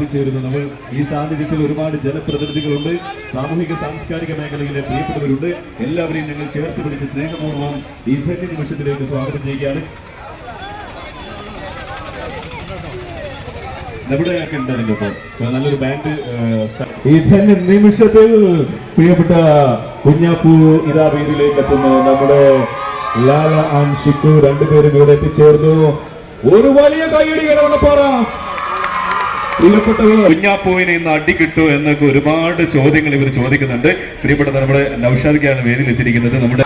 എത്തിച്ചേരുന്നു. നമ്മൾ ഈ സാന്നിധ്യത്തിൽ ഒരുപാട് ജനപ്രതിനിധികളുണ്ട്, സാമൂഹിക സാംസ്കാരിക മേഖലയിലെ പ്രിയപ്പെട്ടവരുണ്ട്. എല്ലാവരെയും ഞങ്ങൾ ചേർത്ത് പിടിച്ച് സ്നേഹപൂർവ്വം ഈ ധന്യ നിമിഷത്തിലേക്ക് സ്വാഗതം ചെയ്യുകയാണ്. നമ്മുടെ നല്ലൊരു ബാൻഡ് ഈ ധന്യ നിമിഷത്തിൽ പ്രിയപ്പെട്ട കുഞ്ഞാപ്പൂ ഇതാ വേദിയിലേക്ക് എത്തുന്നു. നമ്മുടെ ലാല ആൻഡ് ഷിക്കു രണ്ടുപേരും ഇവിടെ എത്തിച്ചേർന്നു. ഒരു വലിയ കൈയടി പറ. പ്രിയപ്പെട്ടവർ, കുഞ്ഞാപ്പൂവിനെ ഇന്ന് അടി കിട്ടൂ എന്നൊക്കെ ഒരുപാട് ചോദ്യങ്ങൾ ഇവർ ചോദിക്കുന്നുണ്ട്. പ്രിയപ്പെട്ട നമ്മുടെ നൗഷാദിക്കാണ് വേദിയിൽ എത്തിയിരിക്കുന്നത്. നമ്മുടെ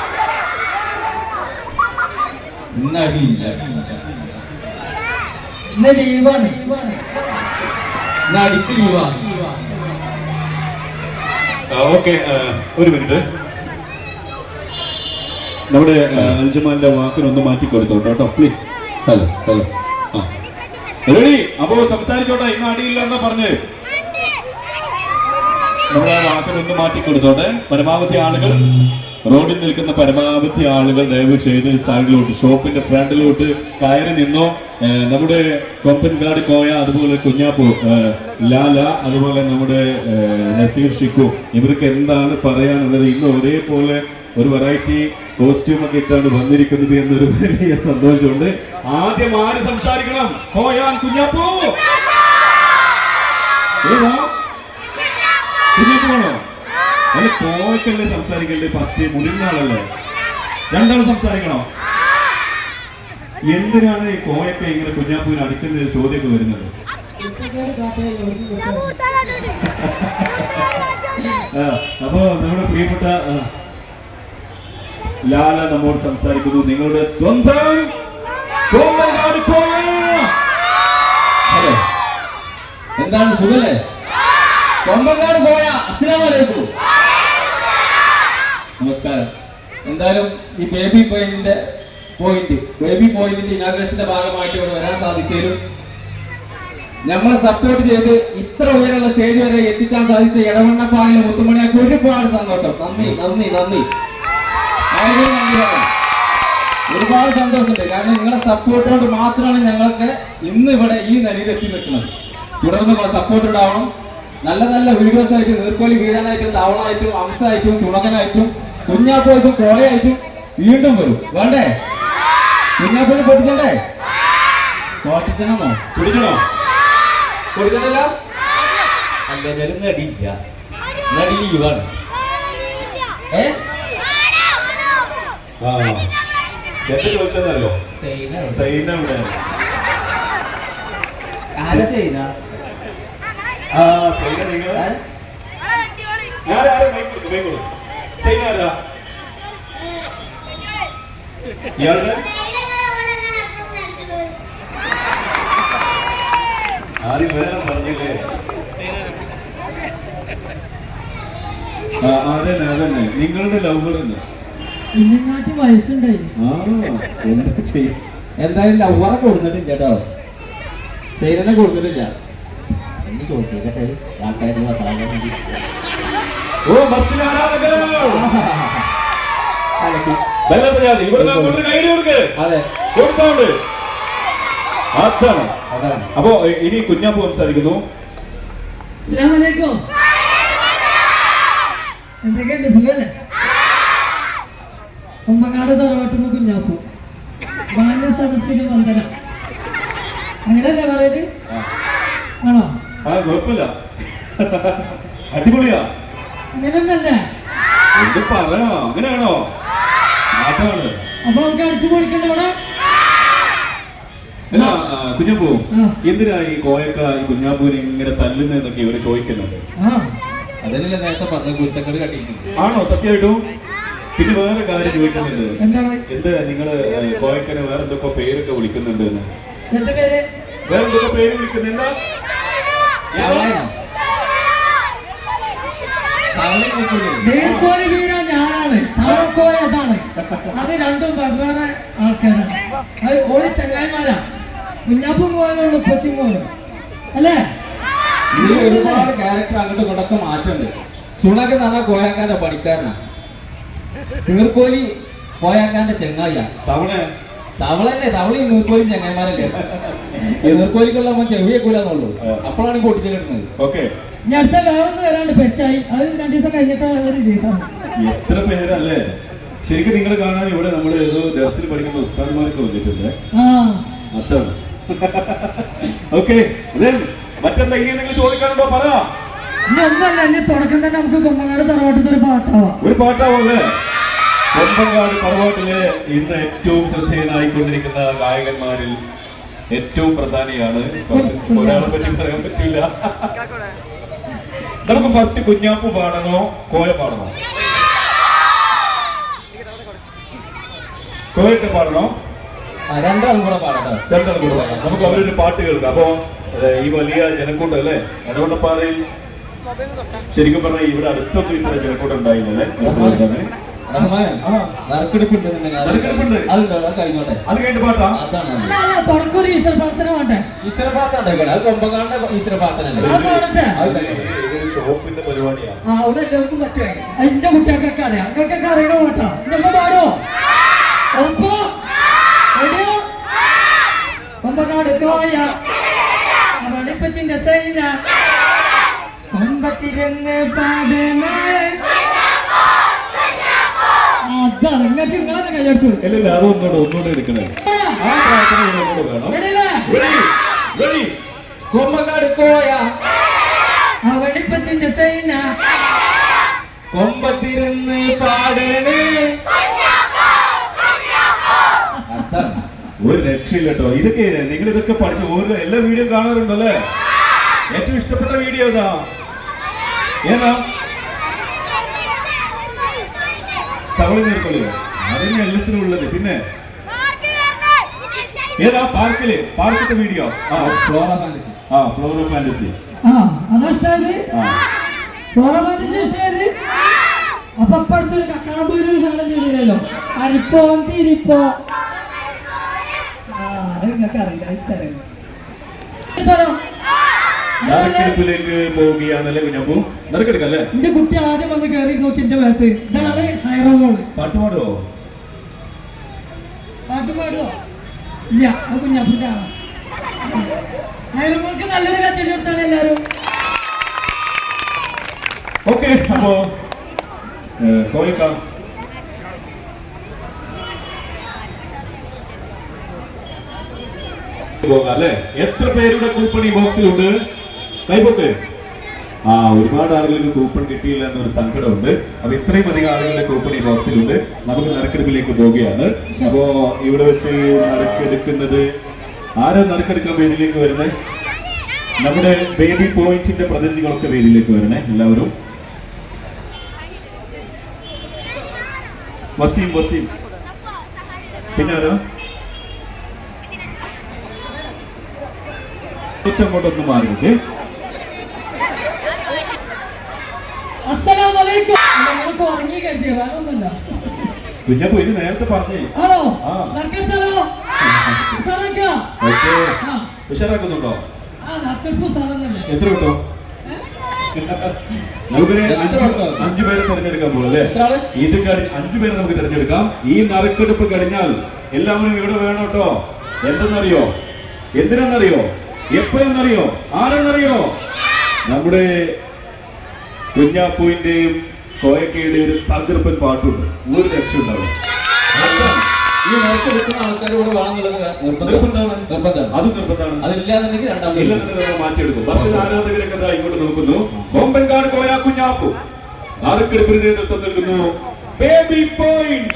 ഓക്കെ, ഒരു മിനിറ്റ്. നമ്മുടെ അൽജമാന്റെ വാക്കിനൊന്ന് മാറ്റി കൊടുത്തോട്ടോ കേട്ടോ, പ്ലീസ്. Hello hello, ready? അപ്പോ സംസാരിച്ചോട്ടെ. ഇന്ന് അടിയില്ല എന്നാ പറഞ്ഞ് നമ്മുടെ വാക്കിനൊന്ന് മാറ്റി കൊടുത്തോട്ടെ. പരമാവധി ആളുകൾ, റോഡിൽ നിൽക്കുന്ന പരമാവധി ആളുകൾ ദയവ് ചെയ്ത് സൈഡിലോട്ട്, ഷോപ്പിന്റെ ഫ്രണ്ടിലോട്ട് കയറി നിന്നോ. നമ്മുടെ കൊമ്പൻകാട് കോയ, അതുപോലെ കുഞ്ഞാപ്പൂ, ലാല, അതുപോലെ നമ്മുടെ നസീർ, ഷിക്കു, ഇവർക്ക് എന്താണ് പറയാനുള്ളത്? ഇന്ന് ഒരേപോലെ ഒരു വെറൈറ്റി കോസ്റ്റ്യൂം ഒക്കെ ഇട്ടാണ് വന്നിരിക്കുന്നത് എന്നൊരു വലിയ സന്തോഷമുണ്ട്. ആദ്യം ആര് സംസാരിക്കണം? കോയാൻ, കുഞ്ഞാപ്പൂ? കുഞ്ഞാപ്പൂണോ? അല്ല, കോയക്കല്ലേ സംസാരിക്കണ്ടേ? ഫസ്റ്റ് മുതിർന്ന ആളല്ലേ? രണ്ടാളും സംസാരിക്കണോ? എന്തിനാണ് ഈ കോയൊക്കെ ഇങ്ങനെ കുഞ്ഞാപ്പൂവിന് അടുക്കുന്ന ചോദ്യമൊക്കെ വരുന്നത്? അപ്പോ നമ്മുടെ പ്രിയപ്പെട്ട ലാല നമ്മോട് സംസാരിക്കുന്നു. നിങ്ങളുടെ സ്വന്തം എന്താണ്, സുഖല്ലേ? കൊമ്പങ്കാട് പോയ അസ്സലാമു അലൈക്കും, നമസ്കാരം. എന്തായാലും ഈ ബേബി പോയിന്റിന്റെ ഇനാഗ്രേഷന്റെ ഭാഗമായിട്ട് ഇവിടെ വരാൻ സാധിച്ചതിലും നമ്മളെ സപ്പോർട്ട് ചെയ്ത് ഇത്ര ഉയരമുള്ള സ്റ്റേജ് വരെ എത്തിക്കാൻ സാധിച്ച ഇടവണ്ണപ്പാടിലെ മുത്തുമണിയാക്കി ഒരുപാട് സന്തോഷം. നന്ദി നന്ദി നന്ദി, ഒരുപാട് സന്തോഷമുണ്ട്. കാരണം നിങ്ങളെ സപ്പോർട്ട് കൊണ്ട് മാത്രമാണ് ഞങ്ങൾക്ക് ഇന്ന് ഇവിടെ ഈ നിലയിൽ എത്തി നിൽക്കുന്നത്. തുടർന്ന് നിങ്ങളെ സപ്പോർട്ട് ഉണ്ടാവണം. നല്ല നല്ല വീഡിയോസ് ആയിട്ടും, നീർക്കോലി വീരാനായിട്ടും, തവളായിട്ടും, അംശമായിട്ടും, സുണകനായിട്ടും, കുഞ്ഞാപ്പൂയിട്ടും, കോഴയായിട്ടും വീണ്ടും വരും. വേണ്ടേ? കുഞ്ഞാപ്പൂന് പൊട്ടിച്ചണ്ടേ? പൊട്ടിച്ചണമോ? പിടിക്കണോ? കൊടുക്കണല്ല? അങ്ങനെ നടിയില്ല, നടിയാണ്. എന്ത് ചോദിച്ചെന്നറിയോ? സൈന ഇവിടെ. ആരാ സൈന? സൈന നിങ്ങൾ സൈന ആരാ? ഇയാളുടെ ആരും വേറെ പറഞ്ഞില്ലേ? അതന്നെ അതന്നെ, നിങ്ങളുടെ ലവർ തന്നെ. എന്തായാലും ലവ്വറെ കൊടുത്തിട്ടില്ല കേട്ടോ, സൈനെ കൊടുത്തിട്ടില്ല. അപ്പോ ഇനി കുഞ്ഞാപ്പൂ സംസാരിക്കുന്നു. എന്തൊക്കെയുണ്ട്, സുഖല്ലേ? കൊമ്പങ്ങാട് തറവാട്ടുന്ന കുഞ്ഞാപ്പൂ, മാന്യ സദസ്സിന് വന്ദനം, അങ്ങനെയല്ലേ പറയത്? ആണോ? കുഴപ്പമില്ല, അടിപൊളിയാ. അങ്ങനെയല്ലേ? എന്ത് പറയാ, അങ്ങനെയാണോ? അപ്പൊ നമുക്ക് അടിച്ചു പൊളിക്കണ്ട അവിടെ. അല്ല കുഞ്ഞാപ്പൂ, എന്തിനാ ഈ കോയക്ക ഈ കുഞ്ഞാപ്പൂവിനെ ഇങ്ങനെ തല്ലുന്നതെന്നൊക്കെ ഇവര് ചോദിക്കുന്നുണ്ട്. അതല്ലേ നേരത്തെ പറഞ്ഞ കുരുത്തക്കട് കട്ടിയിട്ടുണ്ട്. ആണോ? സത്യമായിട്ടും? പിന്നെ വേറെ കാര്യം ചോദിക്കുന്നുണ്ട്. എന്താണ്? എന്ത് നിങ്ങള് കോയക്കനെ വേറെ എന്തൊക്കെ പേരൊക്കെ വിളിക്കുന്നുണ്ട്? വേറെ എന്തൊക്കെ പേര് വിളിക്കുന്നത്? എന്താ? ഞാനാണ്, അതാണ്. അത് രണ്ടും വെവ്വേറെ ആൾക്കാരാണ്. അത് ഓരോ ചങ്ങായിമാരാ. കുഞ്ഞാപ്പും പോലുള്ള ഉപ്പച്ചും പോലും അല്ലേ? ഒരുപാട് ക്യാരക്ടർ അങ്ങോട്ടും ഇങ്ങോട്ടൊക്കെ മാറ്റമുണ്ട്. സുണക്ക് എന്ന് പറഞ്ഞാൽ കോയാക്കാന്റെ പണിക്കാരനാ, നീർക്കോലി കോയാക്കാന്റെ ചെങ്ങായിയാ. തവള തവളല്ലേ? തവളയും നീർക്കോലി ചെങ്ങായിമാരല്ലേ? എതിർക്കോലിക്കുള്ള നമ്മൾ ചെവിയേക്കൂലെന്നുള്ളൂ. അപ്പോഴാണ് പൊട്ടിച്ചിടുന്നത്. ഓക്കെ, ഇനി അടുത്ത വേറൊന്ന് വരാണ്ട് പെറ്റായി. അത് 2 ദിവസം കഴിഞ്ഞിട്ട് ഒരു ദിവസമാണ്. എത്ര പേരല്ലേ ശരിക്കും നിങ്ങൾ കാണാൻ. ഇവിടെ നമ്മൾ ഏതോ ദർസിൽ പഠിക്കുന്ന ഉസ്താദ്മാരൊക്കെ വന്നിട്ടുണ്ട്. അതാണ്. ഓക്കെ, മറ്റെന്താ ഇനി നിങ്ങൾ ചോദിക്കാനുണ്ടോ? പറ. ഇനി ഒന്നല്ല, ഇനി തുടക്കം തന്നെ നമുക്ക് കൊമ്പങ്ങാട് തറവാട്ടത്തിൽ ഒരു പാട്ടാവാം. ഒരു പാട്ടാവല്ലേ? കൊമ്പങ്ങാട് തറവാട്ടിലെ ഇന്ന് ഏറ്റവും ശ്രദ്ധേയനായിക്കൊണ്ടിരിക്കുന്ന ഗായകന്മാരിൽ ഏറ്റവും പ്രധാനിയാണ്. ഒരാളെ പറ്റി പറയാൻ പറ്റില്ല. നമുക്ക് ഫസ്റ്റ് കുഞ്ഞാപ്പു പാടണോ കോയ പാടണോ? കോയൊക്കെ പാടണോ? രണ്ടാളും കൂടെ പാടട്ടോ. രണ്ടാളും കൂടെ പാടാം. നമുക്ക് അവരൊരു പാട്ട് കേൾക്കാം. അപ്പൊ ഈ വലിയ ജനക്കൂട്ടം അല്ലേ, എടവണ്ണപ്പാറയിൽ ശരിക്കും പറഞ്ഞാൽ ഇവിടെ അടുത്തൊന്നും ഇത്ര ജനക്കൂട്ടം ഉണ്ടായില്ലല്ലേ? കഴിഞ്ഞോട്ടെ. അത് കഴിഞ്ഞിട്ട് പാട്ടാ. അതാണ് തുടക്കം ഒരു ഈശ്വര പ്രാർത്ഥന വേണ്ടേ? ഈശ്വര പ്രാർത്ഥന. അത് കൊമ്പങ്ങാണ്ട് ഈശ്വര പ്രാർത്ഥന. ഷോപ്പിന്റെ പരിപാടിയാണ്. അവിടെ എല്ലാവർക്കും പറ്റുമോ? എന്റെ കുട്ടികൾക്കൊക്കെ അറിയാം. അതൊക്കെ അറിയണ പാട്ടാ. ഇതൊക്കെ പാടോ? ഒപ്പോ കൊമ്പങ്ങാട് കോയ അവളിപ്പച്ചിന്റെ സൈന കൊമ്പത്തിരുന്ന് പാടണേ. അതാണ് നിങ്ങൾക്ക് ഇങ്ങനെ കയ്യടിച്ചു. ഇല്ല, അത് ഒന്നുകൂടെ എടുക്കണേ. ആ പ്രാർത്ഥന ഒന്നുകൂടെ വേണം. കൊമ്പങ്ങാട് കോയ അവളിപ്പച്ചിന്റെ സൈന കൊമ്പത്തിരുന്ന് പാടണേ. ഒരു രക്ഷയില്ല കേട്ടോ. ഇതൊക്കെ നിങ്ങൾ ഇതൊക്കെ പഠിച്ച ഓരോ എല്ലാ വീഡിയോ കാണാറുണ്ടല്ലേ? ഏറ്റവും ഇഷ്ടപ്പെട്ട വീഡിയോ ഏതാ? തവളി നീർക്കൊള്ളിയോ? അതന്നെ എല്ലാത്തിനും ഉള്ളത്. പിന്നെ ഏതാ? പാർക്കിലത്തെ video. Flora Fantasy. Floor of fantasy. അതായത് ഫ്ലോറ ഫാന്റസി ഇഷ്ടമായത്. അപ്പൊ അപ്പടുത്തൊരു കക്കാടംപൊരു സാധനം ചെയ്തില്ലല്ലോ, അരിപ്പോ തിരിപ്പോ. നിങ്ങൾക്ക് അറിയില്ല, ഇച്ചറിയില്ല. നറുക്കെടുപ്പിലേക്ക് പോവുകയാണല്ലേ കുഞ്ഞപ്പൂ? നറുക്കെടുക്കല്ലേ? എന്റെ കുട്ടി ആദ്യം വന്ന് കയറി നോക്കി എന്റെ ഭാഗത്ത്. ഇതാണ് ഹൈറോമോള്. പാട്ട് പാടുവോ? പാട്ട് പാടുവോ? ഇല്ല, അത് കുഞ്ഞാപ്പിന്റെ ആണ്. ഹൈറോമോൾക്ക് നല്ലൊരു കച്ചേരി കൊടുത്താണ് എല്ലാരും. ഓക്കെ, അപ്പോ കോഴിക്കാം. പോകാം അല്ലേ? എത്ര പേരുടെ കൂപ്പൺ ഈ ബോക്സിലുണ്ട്? കൈപ്പൊക്ക്. ഒരുപാട് ആളുകൾക്ക് കൂപ്പൺ കിട്ടിയില്ല എന്നൊരു സങ്കടമുണ്ട്. അപ്പൊ ഇത്രയും അധികം ആളുകളുടെ കൂപ്പൺ ഈ ബോക്സിലുണ്ട്. നമുക്ക് നറുക്കെടുപ്പിലേക്ക് പോവുകയാണ്. അപ്പോ ഇവിടെ വെച്ച് നറുക്കെടുക്കുന്നത് ആരാ? നറുക്കെടുക്കാൻ വേദിയിലേക്ക് വരുന്നത് നമ്മുടെ ബേബി പോയിന്റിന്റെ പ്രതിനിധികളൊക്കെ വേദിയിലേക്ക് വരണേ. എല്ലാവരും വസീം പിന്നെ ആരോ അങ്ങോട്ടൊന്ന് മാറിയിട്ട്. അസ്സലാമലൈക്കും. നമ്മൾക്ക് ഉറങ്ങി കരുതിയ വേറൊന്നല്ല. പിന്നെ പോയി നേരത്തെ പറഞ്ഞേ. ആണോ? നറുക്കെടുത്താലോ? ഉഷാറാക്കുന്നുണ്ടോ? നറുക്കെടുപ്പ് സാധനം എത്ര കിട്ടോ? നമുക്കൊരു 5 പേരെ തെരഞ്ഞെടുക്കാൻ പോകല്ലേ? ഇത് 5 പേരെ നമുക്ക് തെരഞ്ഞെടുക്കാം. ഈ നറുക്കെടുപ്പ് കഴിഞ്ഞാൽ എല്ലാവരും ഇവിടെ വേണം കേട്ടോ. എന്തിനാന്നറിയോ? എപ്പോഴെന്നറിയോ? ആരെന്നറിയോ? നമ്മുടെ കുഞ്ഞാപ്പൂവിന്റെയും കോയക്കയുടെയും ഒരു തകർപ്പൻ പാട്ടുണ്ട്. ഒരു രക്ഷ ഉണ്ടാവും. ഈ നറുക്കെടുക്കുന്ന ആൾക്കാരോട് വേണമെന്നുള്ളത് നിർബന്ധമാണ്. അത് നിർബന്ധമാണ്. അതില്ലാന്നുണ്ടെങ്കിൽ നമ്മൾ മാറ്റിയെടുക്കും. ബസ്സിൽ ആരാധകരൊക്കെ ഇങ്ങോട്ട് നോക്കുന്നു. കൊമ്പൻകാട് കോയ കുഞ്ഞാപ്പു നറുക്കെടുപ്പിന് നേതൃത്വം നൽകുന്നു ബേബി പോയിന്റ്.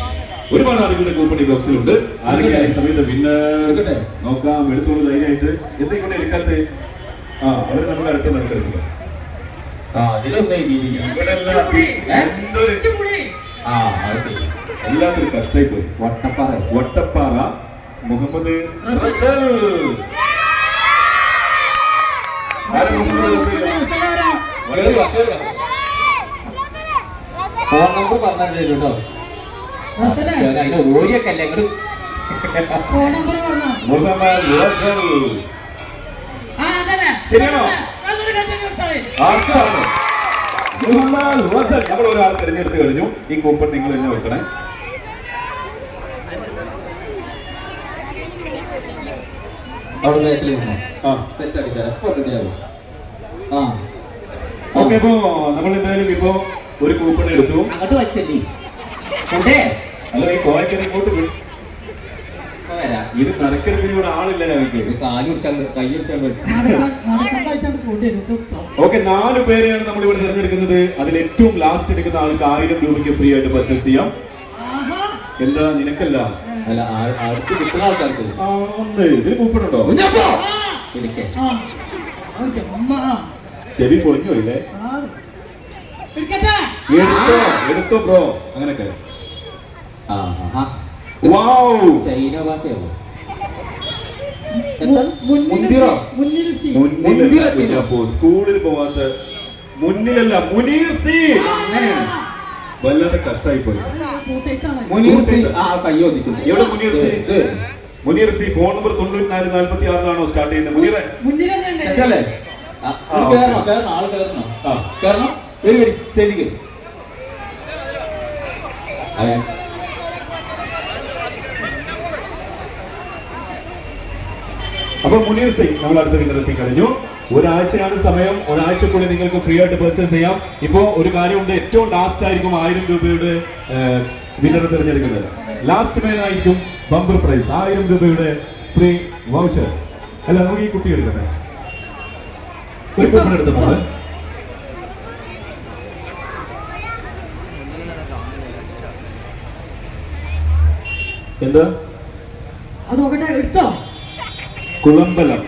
ഒരുപാട് ആളുകളുടെ കൂപ്പൺ ഈ ബോക്സിലുണ്ട്. ആരെങ്കിലും ഈ സമയത്ത് പിന്നെ നോക്കാം. എടുത്തോളൂ ധൈര്യമായിട്ട്. എന്തെങ്കിലും എടുക്കാത്ത അവര് നമ്മുടെ അടുത്ത് നറുക്കെടുക്കുക. എല്ലാത്തിനും കഷ്ടായി പോയി. വട്ടപ്പാറ മുഹമ്മദ് റസൽ. ഫോൺ നമ്പർ പറഞ്ഞാൽ കേട്ടോ. അതിന്റെ ഓടിയൊക്കെ അല്ലേ ഇങ്ങോട്ട് മുഹമ്മദ് റസൽ. ശരിയാണോ? മുഹമ്മദ് റസൽ. നമ്മൾ ഒരാൾ തിരഞ്ഞെടുത്ത് കഴിഞ്ഞു. ഈ കൂപ്പൺ നിങ്ങൾ തന്നെ വെക്കണേ. അവിടെ ബാക്കിൽ നിന്നോ ആ സെറ്റ് അടിച്ചാൽ എപ്പോ റെഡിയാവും. ആ ഓക്കെ. അപ്പോ നമ്മൾ എന്തായാലും ഇപ്പോ ഒരു കൂപ്പൺ എടുത്തു. അങ്ങോട്ട് വച്ചല്ലേ കൊണ്ടേ അല്ല ഈ കോയക്കൻ ഇങ്ങോട്ട് വരാം. ഇത് നടക്കുന്നതിനോട് ആളില്ല ഞങ്ങൾക്ക്. ഇത് കാല് പിടിച്ചാൽ കൈ പിടിച്ചാൽ നടക്കണ്ടായിട്ടാണ് കൊണ്ടുവരും ഇതൊക്കെ. ഓക്കെ, 4 പേരെയാണ് നമ്മൾ ഇവിടെ തിരഞ്ഞെടുക്കുന്നത്. അതിൽ ഏറ്റവും ലാസ്റ്റ് എടുക്കുന്ന ആൾക്ക് 1000 രൂപയ്ക്ക് ഫ്രീ ആയിട്ട് പർച്ചേസ് ചെയ്യാം. ആഹാ. എന്താ നിനക്കല്ല? അല്ല അടുത്ത് കിട്ടുന്ന ആൾക്കാർക്ക് ഇതിന് കൂപ്പൺ ഉണ്ടോ? വിളിക്കേ. ആ. ഓക്കേ, അമ്മ. ചെവി പൊളിഞ്ഞു ഇല്ലേ? ആ. എടുക്കട്ടെ. എടുത്തോ ബ്രോ. അങ്ങനൊക്കെ ആ വാവ്. ചൈന ഭാഷയാവോ മുന്നിൽ സി. അപ്പോ സ്കൂളിൽ പോവാത്ത മുന്നിലല്ല മുനീർ സി. അങ്ങനെയാണ്. വല്ലാതെ കഷ്ടായി പോയി. കൂട്ടയിട്ടാണ്. മുനീർ സി. ആ കയ്യോ എവിടെ Muneer C? Muneer C phone number 9446 start ചെയ്യുന്നത്. മുനീറെ മുന്നിൽ തന്നെ ഉണ്ട്. തെറ്റല്ലേ? കേറണം ആള് കേറണം. കേറണം. വരി ശരിക്ക്. അതെ. അപ്പൊ മുനീർ സിംഗ് നമ്മൾ അടുത്ത വിന്നർ എത്തിക്കഴിഞ്ഞു. ഒരാഴ്ചയാണ് സമയം. ഒരാഴ്ചക്കുള്ളിൽ നിങ്ങൾക്ക് ഫ്രീ ആയിട്ട് പർച്ചേസ് ചെയ്യാം. ഇപ്പോ ഒരു കാര്യമുണ്ട്, ഏറ്റവും ലാസ്റ്റ് ആയിരിക്കും 1000 രൂപയുടെ വിന്നർ തിരഞ്ഞെടുക്കുന്നത്. ലാസ്റ്റ് മേനായിരിക്കും ബമ്പർ പ്രൈസ് 1000 രൂപയുടെ ഫ്രീ വൗച്ചർ. അല്ല, നമുക്ക് ഈ കുട്ടി എടുക്കട്ടെ. ഒരു കൂപ്പൺ എടുത്തിട്ടുണ്ട്. എന്താ? അത് നോക്കട്ടെ. എടുത്തോ? കുളമ്പലം.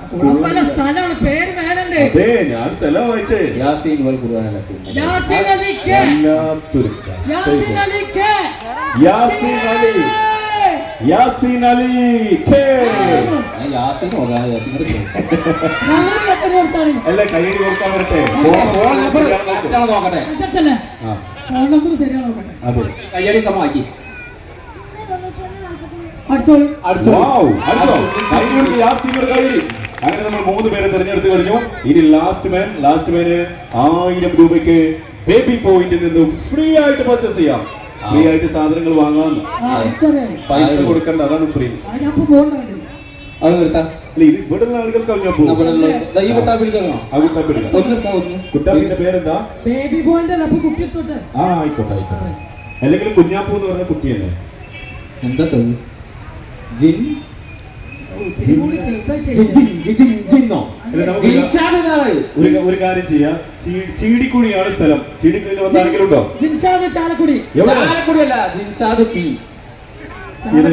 കുളമ്പല സ്ഥലമാണ്. പേര് മേലുണ്ട്. അതെ, ഞാൻ സ്ഥലം വായിച്ചേ. യാസീൻ വൽ ഖുർആൻ. യാസീൻ അലി കെ. വല്ലാത്തൊരു യാസീൻ അലി കെ. യാസീൻ അലി. യാസീൻ അലി കെ. യാസീൻ ഹോഗാ. യാസീൻ കെ. നല്ലൊരു കത്തറി കൊടുത്താൽ അല്ല, കൈയ്യടി കൊടുക്കാൻ വരട്ടെ. ഫോൺ നമ്പർ കറക്റ്റാണോ നോക്കട്ടെ. ഇതല്ലേ ഫോൺ നമ്പർ ശരിയാണോ നോക്കട്ടെ. അതെ, കയ്യടി കമ്മാക്കി അടിച്ചോളൂ. അങ്ങനെ നമ്മൾ 3 പേരെ തിരഞ്ഞെടുത്ത് കഴിഞ്ഞു. ഇനി ലാസ്റ്റ് മാന് 1000 രൂപയ്ക്ക് ബേബി പോയിന്റിൽ നിന്ന് ഫ്രീ ആയിട്ട് പർച്ചേസ് ചെയ്യാം. ഫ്രീ ആയിട്ട് സാധനങ്ങൾ വാങ്ങാൻ പൈസ കൊടുക്കണ്ട, അതാണ് ഫ്രീ. അതിനപ്പോ പോകണ്ട. അത് നിർത്താം. അല്ല, ഇത് ഇവിടുള്ള ആളുകൾക്ക് ഈ കുട്ടാപ്പിടി തരണോ? കുട്ടാപ്പിന്റെ പേരെന്താ? ബേബി ബോയിന്റെ അപ്പൊ കുട്ടി എടുത്തോട്ടെ. ആ, ആയിക്കോട്ടെ. അല്ലെങ്കിൽ കുഞ്ഞാപ്പൂ എന്ന് പറഞ്ഞ കുട്ടിയല്ലേ? എന്താ ജിൻ ഒരു കാര്യം ചെയ്യാം. ചീടിക്കുഴിയാണ് സ്ഥലം. ചീടിക്കുഴിയിൽ വന്ന ആരെങ്കിലും ഉണ്ടോ? ജിൻഷാദ് ചാലക്കുടി. ചാലക്കുടിയല്ല, ജിൻഷാദ് പി. ഇത്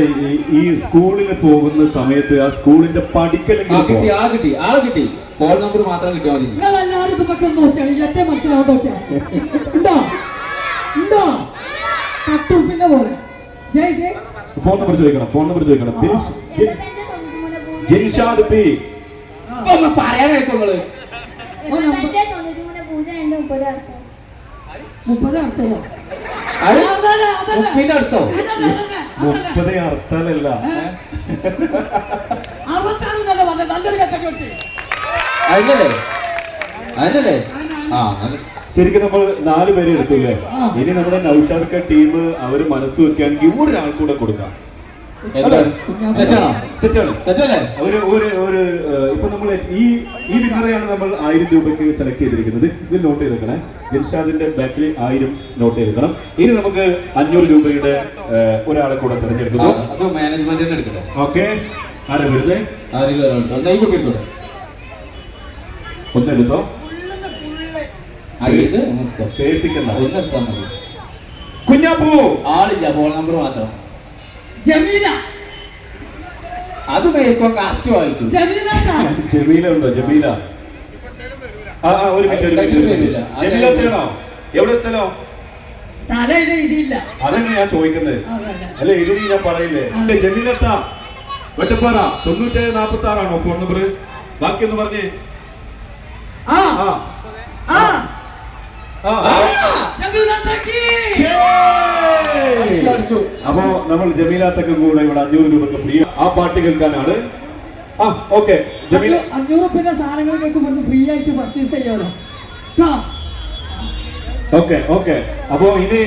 ഈ സ്കൂളിൽ പോകുന്ന സമയത്ത് ആ സ്കൂളിന്റെ പഠിക്കലെങ്കിലും കിട്ടി. ഫോൺ നമ്പർ മാത്രം കിട്ടിയാൽ മതി. നിങ്ങളെല്ലാവരും ഇതൊക്കെ നോക്കിയാണ് ഏറ്റവും മനസ്സിലാവും. നോക്കിയാ ഉണ്ടോ കട്ടുപ്പിന്റെ പോലെ. ഫോൺ നമ്പർ ചോദിക്കണം. ജിൻഷാദ് പി. ഒന്ന് പറയാനായിക്കോ നിങ്ങള്. 30 അർത്ഥമോ? പിന്നെ അടുത്തോ 30 അർത്ഥമല്ല, 66 പറഞ്ഞ നല്ലൊരു കട്ടൊക്കെ വെച്ച്. അതിനല്ലേ ശരിക്കും നമ്മൾ 4 പേരെ എടുത്തൂല്ലേ? ഇനി നമ്മുടെ നൗഷാദ് ടീം അവര് മനസ്സ് വെക്കുകയാണെങ്കിൽ ഒരാൾക്കൂടെ കൊടുക്കാം. സെറ്റാണ്. ഇപ്പൊ നമ്മൾ ഈ വിന്നറെയാണ് നമ്മൾ 1000 രൂപയ്ക്ക് സെലക്ട് ചെയ്തിരിക്കുന്നത്. ഇത് നോട്ട് ചെയ്തേക്കണേ. ജിൻഷാദിന്റെ ബാക്കിൽ 1000 നോട്ട് ചെയ്തേക്കണം. ഇനി നമുക്ക് 500 രൂപയുടെ ഒരാളെ കൂടെ തിരഞ്ഞെടുക്കുന്നു. അത് മാനേജ്മെന്റിന് എടുക്കട്ടെ. ഓക്കെ, ആരാ വരുന്നത്? ഒന്നെടുത്തോ. കേൾപ്പിക്കണ്ട. കുഞ്ഞാപ്പൂ. ആളില്ല, ഫോൺ നമ്പർ മാത്രം. ജമീല. അത് കേൾക്കോ കറക്റ്റ് വായിച്ചു. ജമീല ഉണ്ടോ? ജമീല. ഒരു മിനിറ്റ്. ജമീലത്താണോ? എവിടെ സ്ഥലം? ഇതില്ല. അതന്നെ ഞാൻ ചോദിക്കുന്നത്. അല്ല, ഇതിന് ഞാൻ പറയില്ലേ. ജമീലത്ത വെട്ടപ്പാറ 9746 ഫോൺ നമ്പർ. ബാക്കിയൊന്ന് പറഞ്ഞേ. അപ്പോ നമ്മൾ ജമീലാത്തൊക്കെ കൂടെ ഇവിടെ 500 രൂപക്ക് ഫ്രീ. ആ പാട്ട് കേൾക്കാനാണ്. ഓക്കെ, 500 രൂപയുടെ സാധനങ്ങളൊക്കെ ഫ്രീ ആയിട്ട് പർച്ചേസ് ചെയ്യാമല്ലോ. ഓക്കെ. അപ്പോ ഇനി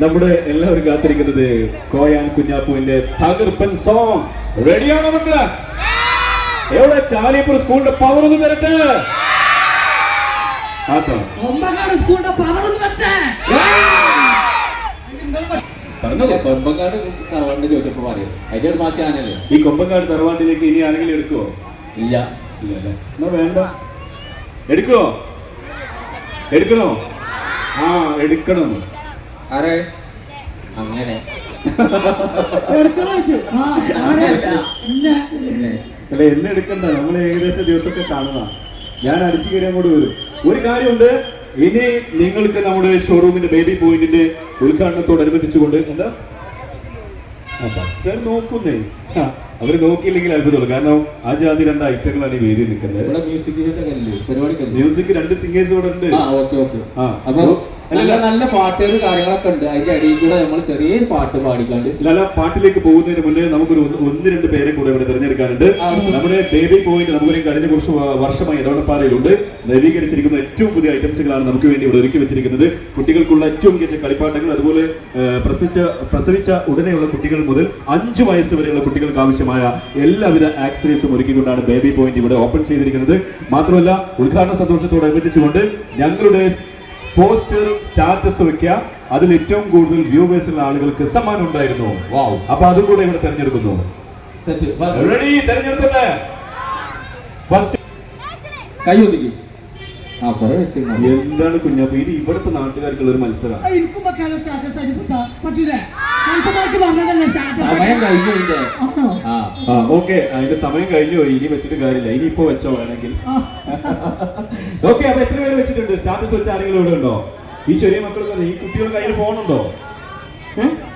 നമ്മുടെ എല്ലാവരും കാത്തിരിക്കുന്നത് കോയാൻ കുഞ്ഞാപ്പുവിന്റെ തകർപ്പൻ സോങ് റെഡിയാണോ മക്കള്? എവിടെ ചാലിപ്പൂർ സ്കൂളിന്റെ പവർ ഒന്ന് തരട്ടെ. ഒമ്പങ്ങാട് സ്കൂളിന്റെ പവർ ഒന്ന് വെച്ചേ. പറഞ്ഞോളൂ. കൊമ്പങ്കാട് തറവാണ്ട് ചോദിച്ചപ്പോ പറയും അതിന്റെ ഒരു മാസാണല്ലേ. ഈ കൊമ്പങ്കാട് തറവാട്ടിലേക്ക് ഇനി ആരെങ്കിലും എടുക്കുവോ? ഇല്ല ഇല്ലല്ലേ? എന്നാ വേണ്ട. എടുക്കുവോ? എടുക്കണോ? ആ എടുക്കണം. ആരെ അങ്ങനെ എടുക്കണോ ചോദിച്ചു. ആ ആരെ? പിന്നെ അല്ല എന്നെ എടുക്കണ്ട, നമ്മൾ ഏകദേശം ദിവസത്തെ കാണുക. ഞാൻ അടിച്ചു കയറി അങ്ങോട്ട് വരും. ഒരു കാര്യമുണ്ട്, ഇനി നിങ്ങൾക്ക് നമ്മുടെ ഷോറൂമിന്റെ ബേബി പോയിന്റിന്റെ ഉദ്ഘാടനത്തോടനുബന്ധിച്ചുകൊണ്ട് എന്താ ബസ് നോക്കുന്നേ. അവര് നോക്കിയില്ലെങ്കിൽ അത്ഭുതമുള്ളൂ. കാരണം ആ ജാതി 2 ഐറ്റങ്ങളാണ് ഈ വേദിയിൽ നിൽക്കുന്നത്. ഇവിടെ മ്യൂസിക് പരിപാടി മ്യൂസിക് 2 സിംഗേഴ്സ് ഇവിടെ ഉണ്ട്. അപ്പൊ നല്ല നല്ല പാട്ടുകൾ കാര്യങ്ങളൊക്കെ ഉണ്ട്. അതിന്റെ അടിയിൽ കൂടെ നമ്മൾ ചെറിയൊരു പാട്ട് പാടിക്കാണ്ട് അല്ല, പാട്ടിലേക്ക് പോകുന്നതിന് മുന്നേ നമുക്കൊരു 1-2 പേരെ കൂടെ ഇവിടെ തിരഞ്ഞെടുക്കാനുണ്ട്. നമ്മുടെ ബേബി പോയിന്റ് നമുക്കൊരു കഴിഞ്ഞ കുറച്ച് വർഷമായി ഇടവണ്ണപ്പാറയിലുണ്ട്. നവീകരിച്ചിരിക്കുന്ന ഏറ്റവും പുതിയ ഐറ്റംസുകളാണ് നമുക്ക് വേണ്ടി ഇവിടെ ഒരുക്കി വെച്ചിരിക്കുന്നത്. കുട്ടികൾക്കുള്ള ഏറ്റവും മികച്ച കളിപ്പാട്ടങ്ങൾ, അതുപോലെ പ്രസവിച്ച ഉടനെയുള്ള കുട്ടികൾ മുതൽ 5 വയസ്സ് വരെയുള്ള കുട്ടികൾക്ക് ആവശ്യമായ എല്ലാവിധ ആക്സസറീസും ഒരുക്കിക്കൊണ്ടാണ് ബേബി പോയിന്റ് ഇവിടെ ഓപ്പൺ ചെയ്തിരിക്കുന്നത്. മാത്രമല്ല ഉദ്ഘാടന സന്തോഷത്തോടനുബന്ധിച്ചുകൊണ്ട് ഞങ്ങളുടെ പോസ്റ്റർ സ്റ്റാറ്റസ് വെക്കുക. അതിൽ ഏറ്റവും കൂടുതൽ വ്യൂവേഴ്സുള്ള ആളുകൾക്ക് സമ്മാനം ഉണ്ടായിരുന്നു. വാവ്! അപ്പൊ അതും കൂടെ ഇവിടെ തെരഞ്ഞെടുക്കുന്നു. റെഡി? തെരഞ്ഞെടുത്തല്ലേ? ഫസ്റ്റ് കൈ ഒതുക്കി. എന്താണ് കുഞ്ഞാപ്പ ഇത്? ഇവിടുത്തെ നാട്ടുകാർക്കുള്ള ഒരു മത്സരം. എനിക്കും വെക്കാലോ സ്റ്റാറ്റസ്. പറ്റൂലേ? മനസ്സിലാക്കി പറഞ്ഞതല്ലേ സമയം കഴിഞ്ഞു. ഓക്കെ, അതിന്റെ സമയം കഴിഞ്ഞു. ഇനി വെച്ചിട്ട് കാര്യമില്ല. ഇനി ഇപ്പൊ വെച്ചോ വേണമെങ്കിൽ. ഓക്കെ, അപ്പൊ എത്ര പേര് വെച്ചിട്ടുണ്ട്? സ്റ്റാറ്റസ് വെച്ച ആരെങ്കിലും ഇവിടെ ഉണ്ടോ? ഈ ചെറിയ മക്കൾക്ക്, ഈ കുട്ടികളുടെ കയ്യിൽ ഫോണുണ്ടോ?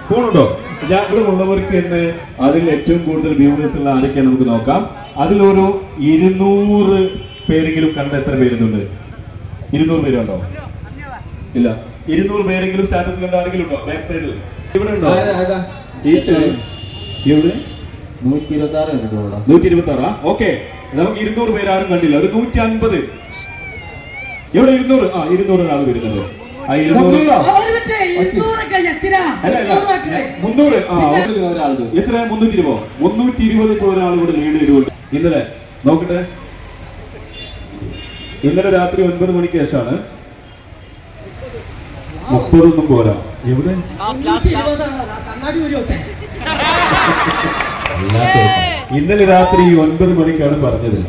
ഫോണുണ്ടോ? ഞാൻ ഇവിടെ ഉള്ളവർക്ക് തന്നെ അതിൽ ഏറ്റവും കൂടുതൽ വ്യൂവേഴ്സ് ഉള്ള ആരൊക്കെയാണ് നമുക്ക് നോക്കാം. അതിലൊരു 200 പേരെങ്കിലും കണ്ട എത്ര പേരുന്നുണ്ട്? 200 പേരുണ്ടോ? ഇല്ല. 200 പേരെങ്കിലും സ്റ്റാറ്റസ് കണ്ട ആരെങ്കിലും ഉണ്ടോ? ബാക്ക് സൈഡിൽ ഇവിടെ ഉണ്ടോ? ഈ ചെറിയ ഇവിടെ 126 126. ഓക്കെ, നമുക്ക് 200 പേര് ആരും കണ്ടില്ല. ഒരു 150. എവിടെ 200? 200 ഒരാൾ വരുന്നുണ്ട്. ആ 200 അല്ല 300. എത്ര? 320. 320 ഇപ്പോൾ ഒരാൾ ഇവിടെ ലീഡ് ചെയ്തുകൊണ്ട്. ഇന്നലെ നോക്കട്ടെ, ഇന്നലെ രാത്രി 9 മണിക്ക് ശേഷമാണ്. 30 പോരാ. എവിടെ? ഇന്നലെ രാത്രി 9 മണിക്കാണ് പറഞ്ഞത്.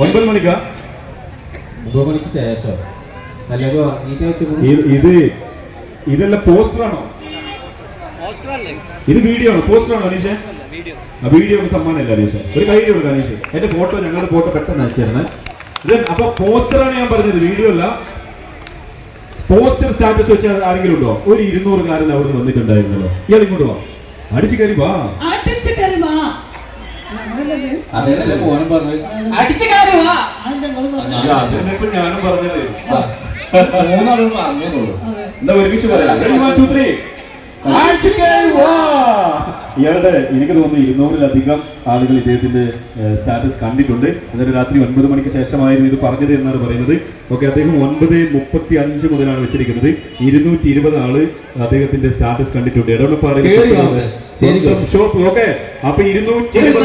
9 മണിക്കാ? 9 മണിക്ക് ശേഷം ഇതെല്ലാം പോസ്റ്ററാണോ? ഇത് വീഡിയോ ആണോ? പോസ്റ്ററാണോ അനീഷേ? വീഡിയോ സമ്മാനമല്ല അനീഷ്. ഒരു കൈ കൊടുക്കാം അനീഷ്. എന്റെ ഫോട്ടോ, ഞങ്ങളുടെ ഫോട്ടോ പെട്ടെന്ന് അയച്ചിരുന്നേ. ഇത് അപ്പൊ പോസ്റ്ററാണ് ഞാൻ പറഞ്ഞത്, വീഡിയോ അല്ല. പോസ്റ്റർ സ്റ്റാറ്റസ് വെച്ച ആരെങ്കിലും ഉണ്ടോ? ഒരു 200 അവിടെ നിന്ന് വന്നിട്ടുണ്ടായിരുന്നല്ലോ. ഇയാൾ ഇങ്ങോട്ട് വാ, അടിച്ചു കയറി വാ. ഞാനും പറഞ്ഞത് എന്താ ഒരുമിച്ച് പറയാം. ഇയാളുടെ എനിക്ക് തോന്നുന്നു 200-ലധികം ആളുകൾ ഇദ്ദേഹത്തിന്റെ സ്റ്റാറ്റസ് കണ്ടിട്ടുണ്ട്. ഇന്നലെ രാത്രി 9 മണിക്ക് ശേഷമായിരുന്നു ഇത് പറഞ്ഞത് എന്നാണ് പറയുന്നത്. ഓക്കെ, അദ്ദേഹം 9:35 മുതലാണ് വെച്ചിരിക്കുന്നത്. 220 ആള് അദ്ദേഹത്തിന്റെ സ്റ്റാറ്റസ് കണ്ടിട്ടുണ്ട്. ഇടവണ്ണപ്പാറയിൽ ഷോപ്പ്. ഓക്കെ, അപ്പൊ 220